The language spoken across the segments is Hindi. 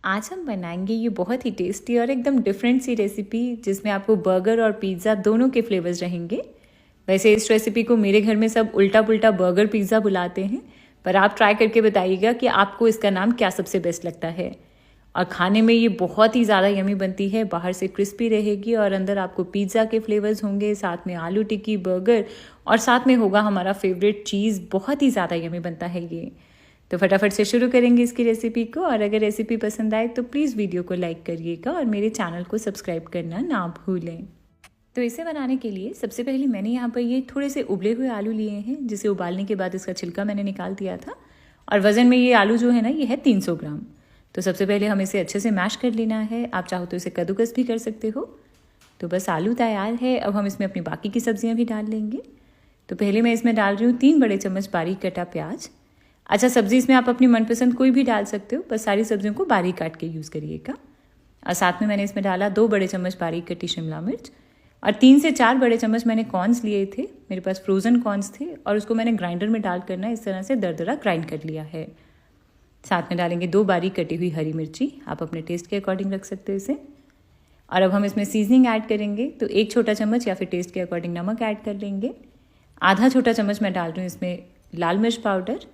आज हम बनाएंगे ये बहुत ही टेस्टी और एकदम डिफरेंट सी रेसिपी जिसमें आपको बर्गर और पिज़्ज़ा दोनों के फ्लेवर्स रहेंगे। वैसे इस रेसिपी को मेरे घर में सब उल्टा पुल्टा बर्गर पिज़्ज़ा बुलाते हैं, पर आप ट्राई करके बताइएगा कि आपको इसका नाम क्या सबसे बेस्ट लगता है। और खाने में ये बहुत ही ज़्यादा यमी बनती है, बाहर से क्रिस्पी रहेगी और अंदर आपको पिज़्ज़ा के फ्लेवर्स होंगे, साथ में आलू टिक्की, बर्गर और साथ में होगा हमारा फेवरेट चीज़। बहुत ही ज़्यादा यमी बनता है ये। तो फटाफट से शुरू करेंगे इसकी रेसिपी को। और अगर रेसिपी पसंद आए तो प्लीज़ वीडियो को लाइक करिएगा और मेरे चैनल को सब्सक्राइब करना ना भूलें। तो इसे बनाने के लिए सबसे पहले मैंने यहाँ पर ये थोड़े से उबले हुए आलू लिए हैं, जिसे उबालने के बाद इसका छिलका मैंने निकाल दिया था। और वज़न में ये आलू जो है ना, ये है 300 ग्राम। तो सबसे पहले हम इसे अच्छे से मैश कर लेना है। आप चाहो तो इसे कद्दूकस भी कर सकते हो। तो बस आलू तैयार है। अब हम इसमें अपनी बाकी की सब्जियाँ भी डाल लेंगे। तो पहले मैं इसमें डाल रही हूँ 3 बड़े चम्मच बारीक कटा प्याज। अच्छा, सब्जी इसमें आप अपनी मनपसंद कोई भी डाल सकते हो, बस सारी सब्जियों को बारीक काट के यूज़ करिएगा। और साथ में मैंने इसमें डाला 2 बड़े चम्मच बारीक कटी शिमला मिर्च और 3 से 4 बड़े चम्मच मैंने कॉर्न्स लिए थे। मेरे पास फ्रोज़न कॉर्न्स थे और उसको मैंने ग्राइंडर में डाल कर ना इस तरह से दरदरा ग्राइंड कर लिया है। साथ में डालेंगे 2 बारीक कटी हुई हरी मिर्ची, आप अपने टेस्ट के अकॉर्डिंग रख सकते हो इसे। और अब हम इसमें सीजनिंग ऐड करेंगे। तो 1 छोटा चम्मच या फिर टेस्ट के अकॉर्डिंग नमक ऐड कर लेंगे। आधा छोटा चम्मच मैं डाल रही हूँ इसमें लाल मिर्च पाउडर।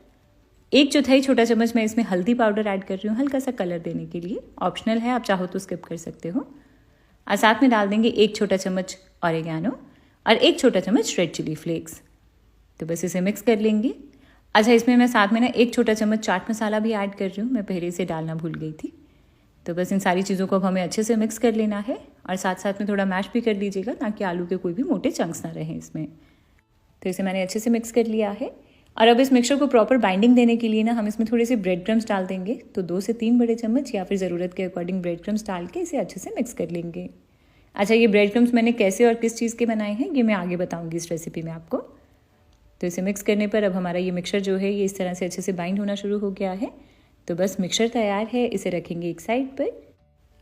1/4 छोटा चम्मच मैं इसमें हल्दी पाउडर ऐड कर रही हूँ, हल्का सा कलर देने के लिए। ऑप्शनल है, आप चाहो तो स्किप कर सकते हो। और साथ में डाल देंगे 1 छोटा चम्मच ऑरिगैनो और 1 छोटा चम्मच रेड चिली फ्लेक्स। तो बस इसे मिक्स कर लेंगे। अच्छा, इसमें मैं साथ में ना 1 छोटा चम्मच चाट मसाला भी ऐड कर रही हूँ, मैं पहले इसे डालना भूल गई थी। तो बस इन सारी चीज़ों को अब हमें अच्छे से मिक्स कर लेना है और साथ साथ में थोड़ा मैश भी कर लीजिएगा ताकि आलू के कोई भी मोटे चंक्स ना रहें इसमें। तो इसे मैंने अच्छे से मिक्स कर लिया है। और अब इस मिक्सचर को प्रॉपर बाइंडिंग देने के लिए ना हम इसमें थोड़े से ब्रेड क्रम्स डाल देंगे। तो 2 से 3 बड़े चम्मच या फिर ज़रूरत के अकॉर्डिंग ब्रेड क्रम्स डाल के इसे अच्छे से मिक्स कर लेंगे। अच्छा, ये ब्रेड क्रम्स मैंने कैसे और किस चीज़ के बनाए हैं ये मैं आगे बताऊंगी इस रेसिपी में आपको। तो इसे मिक्स करने पर अब हमारा ये मिक्सचर जो है ये इस तरह से अच्छे से बाइंड होना शुरू हो गया है। तो बस मिक्सचर तैयार है, इसे रखेंगे एक साइड पर।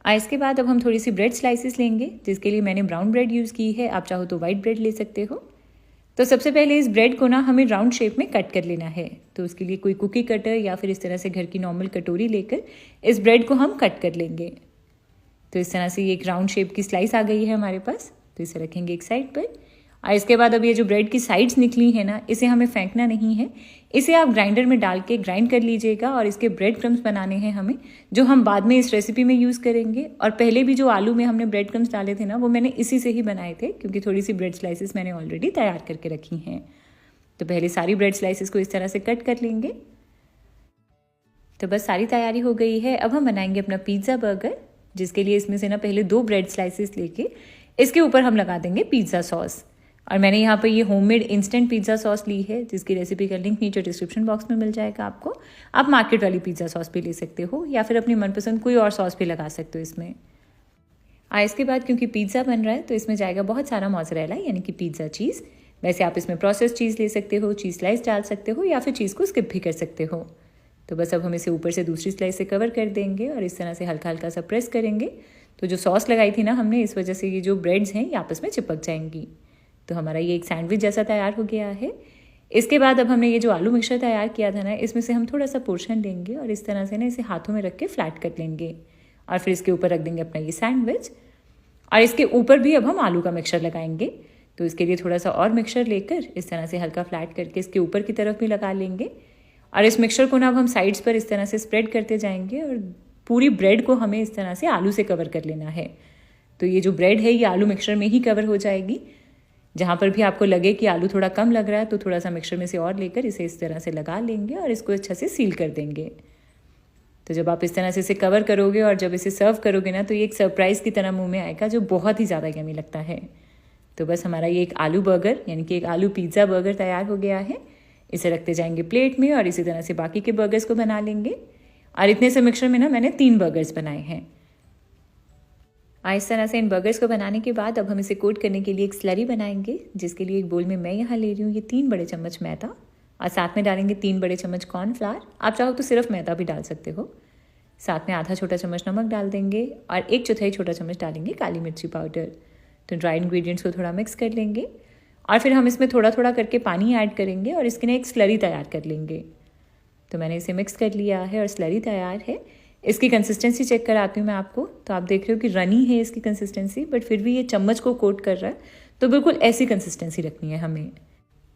और इसके बाद अब हम थोड़ी सी ब्रेड स्लाइसिस लेंगे, जिसके लिए मैंने ब्राउन ब्रेड यूज़ की है, आप चाहो तो वाइट ब्रेड ले सकते हो। तो सबसे पहले इस ब्रेड को ना हमें राउंड शेप में कट कर लेना है। तो उसके लिए कोई कुकी कटर या फिर इस तरह से घर की नॉर्मल कटोरी लेकर इस ब्रेड को हम कट कर लेंगे। तो इस तरह से ये एक राउंड शेप की स्लाइस आ गई है हमारे पास। तो इसे रखेंगे एक साइड पर। और इसके बाद अब ये जो ब्रेड की साइड्स निकली है ना, इसे हमें फेंकना नहीं है, इसे आप ग्राइंडर में डाल के ग्राइंड कर लीजिएगा। और इसके ब्रेड क्रम्स बनाने हैं हमें, जो हम बाद में इस रेसिपी में यूज़ करेंगे। और पहले भी जो आलू में हमने ब्रेड क्रम्स डाले थे ना, वो मैंने इसी से ही बनाए थे, क्योंकि थोड़ी सी ब्रेड स्लाइसिस मैंने ऑलरेडी तैयार करके रखी हैं। तो पहले सारी ब्रेड स्लाइसिस को इस तरह से कट कर लेंगे। तो बस सारी तैयारी हो गई है। अब हम बनाएंगे अपना पिज़्ज़ा बर्गर, जिसके लिए इसमें से ना पहले 2 ब्रेड स्लाइसिस लेके इसके ऊपर हम लगा देंगे पिज़्ज़ा सॉस। और मैंने यहाँ पर ये होममेड इंस्टेंट पिज़्ज़ा सॉस ली है, जिसकी रेसिपी का लिंक नीचे डिस्क्रिप्शन बॉक्स में मिल जाएगा आपको। आप मार्केट वाली पिज़्ज़ा सॉस भी ले सकते हो या फिर अपनी मनपसंद कोई और सॉस भी लगा सकते हो इसमें। और इसके बाद क्योंकि पिज़्ज़ा बन रहा है तो इसमें जाएगा बहुत सारा मोज़रेला, यानी कि पिज़्ज़ा चीज़। वैसे आप इसमें प्रोसेस चीज़ ले सकते हो, चीज़ स्लाइस डाल सकते हो या फिर चीज़ को स्किप भी कर सकते हो। तो बस अब हम इसे ऊपर से दूसरी स्लाइस से कवर कर देंगे और इस तरह से हल्का हल्का सा प्रेस करेंगे। तो जो सॉस लगाई थी ना हमने, इस वजह से ये जो ब्रेड्स हैं ये आपस में चिपक जाएंगी। तो हमारा ये एक सैंडविच जैसा तैयार हो गया है। इसके बाद अब हमने ये जो आलू मिक्सचर तैयार किया था ना, इसमें से हम थोड़ा सा पोर्शन लेंगे और इस तरह से ना इसे हाथों में रख के फ्लैट कर लेंगे। और फिर इसके ऊपर रख देंगे अपना ये सैंडविच। और इसके ऊपर भी अब हम आलू का मिक्सचर लगाएंगे। तो इसके लिए थोड़ा सा और मिक्सचर लेकर इस तरह से हल्का फ्लैट करके इसके ऊपर की तरफ भी लगा लेंगे। और इस मिक्सचर को ना अब हम साइड्स पर इस तरह से स्प्रेड करते जाएंगे और पूरी ब्रेड को हमें इस तरह से आलू से कवर कर लेना है। तो ये जो ब्रेड है ये आलू मिक्सचर में ही कवर हो जाएगी। जहाँ पर भी आपको लगे कि आलू थोड़ा कम लग रहा है तो थोड़ा सा मिक्सचर में से और लेकर इसे इस तरह से लगा लेंगे और इसको अच्छा से सील कर देंगे। तो जब आप इस तरह से इसे कवर करोगे और जब इसे सर्व करोगे ना, तो ये एक सरप्राइज़ की तरह मुंह में आएगा, जो बहुत ही ज़्यादा यमी लगता है। तो बस हमारा ये एक आलू बर्गर यानी कि एक आलू पिज़्ज़ा बर्गर तैयार हो गया है। इसे रखते जाएंगे प्लेट में और इसी तरह से बाकी के बर्गर्स को बना लेंगे। और इतने से मिक्सचर में ना मैंने 3 बर्गर्स बनाए हैं। इस तरह से इन बर्गर्स को बनाने के बाद अब हम इसे कोट करने के लिए एक स्लरी बनाएंगे, जिसके लिए एक बोल में मैं यहाँ ले रही हूँ ये 3 बड़े चम्मच मैदा और साथ में डालेंगे 3 बड़े चम्मच कॉर्नफ्लावर। आप चाहो तो सिर्फ मैदा भी डाल सकते हो। साथ में आधा छोटा चम्मच नमक डाल देंगे और 1/4 छोटा चम्मच डालेंगे काली मिर्ची पाउडर। तो ड्राई इंग्रेडिएंट्स को थोड़ा मिक्स कर लेंगे और फिर हम इसमें थोड़ा थोड़ा करके पानी ऐड करेंगे और इसके लिए एक स्लरी तैयार कर लेंगे। तो मैंने इसे मिक्स कर लिया है और स्लरी तैयार है। इसकी कंसिस्टेंसी चेक कराती हूँ मैं आपको। तो आप देख रहे हो कि रनी है इसकी कंसिस्टेंसी, बट फिर भी ये चम्मच को कोट कर रहा है, तो बिल्कुल ऐसी कंसिस्टेंसी रखनी है हमें।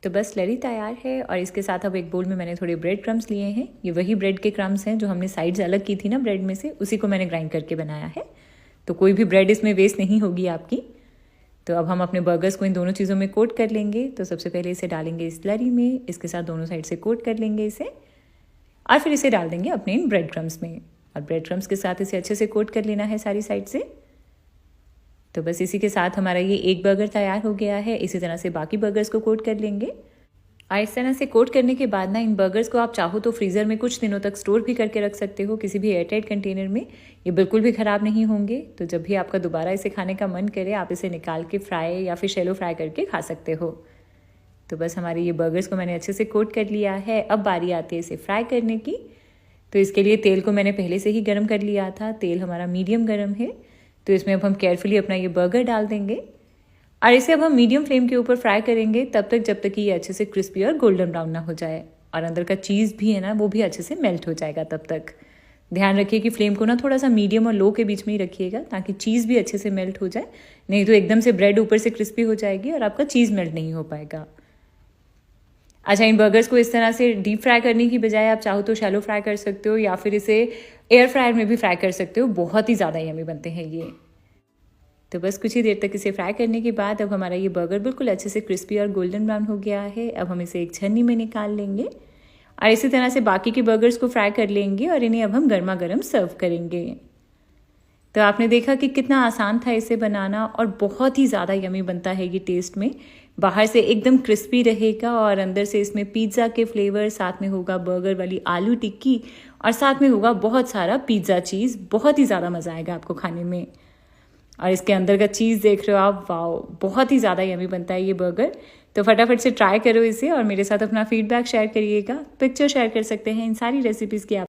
तो बस स्लरी तैयार है और इसके साथ अब एक बोल में मैंने थोड़े ब्रेड क्रम्स लिए हैं। ये वही ब्रेड के क्रम्स हैं जो हमने साइड्स अलग की थी ना ब्रेड में से, उसी को मैंने ग्राइंड करके बनाया है। तो कोई भी ब्रेड इसमें वेस्ट नहीं होगी आपकी। तो अब हम अपने बर्गर्स को इन दोनों चीज़ों में कोट कर लेंगे। तो सबसे पहले इसे डालेंगे इस स्लरी में, इसके साथ दोनों साइड से कोट कर लेंगे इसे, और फिर इसे डाल देंगे अपने इन ब्रेड क्रम्स में, और ब्रेड क्रम्स के साथ इसे अच्छे से कोट कर लेना है सारी साइड से। तो बस इसी के साथ हमारा ये एक बर्गर तैयार हो गया है। इसी तरह से बाकी बर्गर्स को कोट कर लेंगे। और इस तरह से कोट करने के बाद ना इन बर्गर्स को आप चाहो तो फ्रीज़र में कुछ दिनों तक स्टोर भी करके रख सकते हो, किसी भी एयरटाइट कंटेनर में। ये बिल्कुल भी ख़राब नहीं होंगे। तो जब भी आपका दोबारा इसे खाने का मन करे, आप इसे निकाल के फ्राई या फिर शैलो फ्राई करके खा सकते हो। तो बस हमारे ये बर्गर्स को मैंने अच्छे से कोट कर लिया है। अब बारी आती है इसे फ्राई करने की। तो इसके लिए तेल को मैंने पहले से ही गर्म कर लिया था। तेल हमारा मीडियम गर्म है। तो इसमें अब हम केयरफुली अपना ये बर्गर डाल देंगे, और इसे अब हम मीडियम फ्लेम के ऊपर फ्राई करेंगे तब तक जब तक कि ये अच्छे से क्रिस्पी और गोल्डन ब्राउन ना हो जाए, और अंदर का चीज़ भी है ना वो भी अच्छे से मेल्ट हो जाएगा तब तक। ध्यान रखिए कि फ्लेम को ना थोड़ा सा मीडियम और लो के बीच में ही रखिएगा, ताकि चीज़ भी अच्छे से मेल्ट हो जाए। नहीं तो एकदम से ब्रेड ऊपर से क्रिस्पी हो जाएगी और आपका चीज़ मेल्ट नहीं हो पाएगा। अच्छा, इन बर्गर्स को इस तरह से डीप फ्राई करने की बजाय आप चाहो तो शैलो फ्राई कर सकते हो, या फिर इसे एयर फ्रायर में भी फ्राई कर सकते हो। बहुत ही ज़्यादा यम्मी बनते हैं ये। तो बस कुछ ही देर तक इसे फ्राई करने के बाद अब हमारा ये बर्गर बिल्कुल अच्छे से क्रिस्पी और गोल्डन ब्राउन हो गया है। अब हम इसे एक छन्नी में निकाल लेंगे, और इसी तरह से बाकी के बर्गर्स को फ्राई कर लेंगे, और इन्हें अब हम गर्मा गर्म सर्व करेंगे। तो आपने देखा कि कितना आसान था इसे बनाना, और बहुत ही ज़्यादा यमी बनता है ये टेस्ट में। बाहर से एकदम क्रिस्पी रहेगा और अंदर से इसमें पिज़्ज़ा के फ्लेवर, साथ में होगा बर्गर वाली आलू टिक्की, और साथ में होगा बहुत सारा पिज़्ज़ा चीज़। बहुत ही ज़्यादा मज़ा आएगा आपको खाने में। और इसके अंदर का चीज़ देख रहे हो आप, वाओ, बहुत ही ज़्यादा यमी बनता है ये बर्गर। तो फटाफट से ट्राई करो इसे और मेरे साथ अपना फीडबैक शेयर करिएगा। पिक्चर शेयर कर सकते हैं इन सारी रेसिपीज़ की आप।